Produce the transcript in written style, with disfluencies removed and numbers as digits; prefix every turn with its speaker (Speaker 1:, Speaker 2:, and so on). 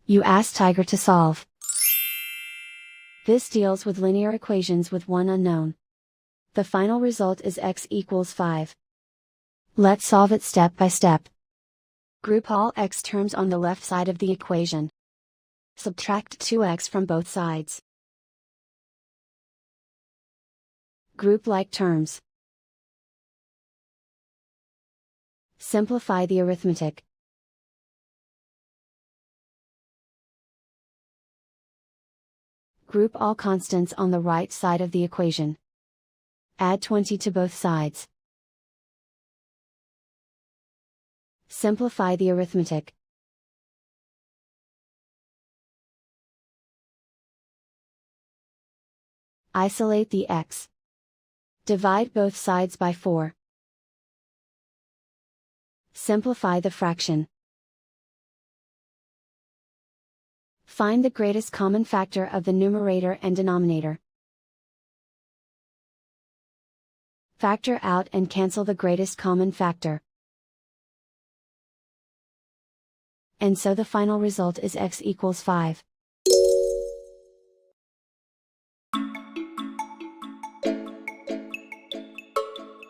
Speaker 1: You ask Tiger to solve. This deals with linear equations with one unknown. The final result is x equals 5. Let's solve it step by step. Group all x terms on the left side of the equation. Subtract 2x from both sides. Group like terms. Simplify the arithmetic. Group all constants on the right side of the equation. Add 20 to both sides. Simplify the arithmetic. Isolate the x. Divide both sides by 4. Simplify the fraction. Find the greatest common factor of the numerator and denominator. Factor out and cancel the greatest common factor. And so the final result is x equals 5.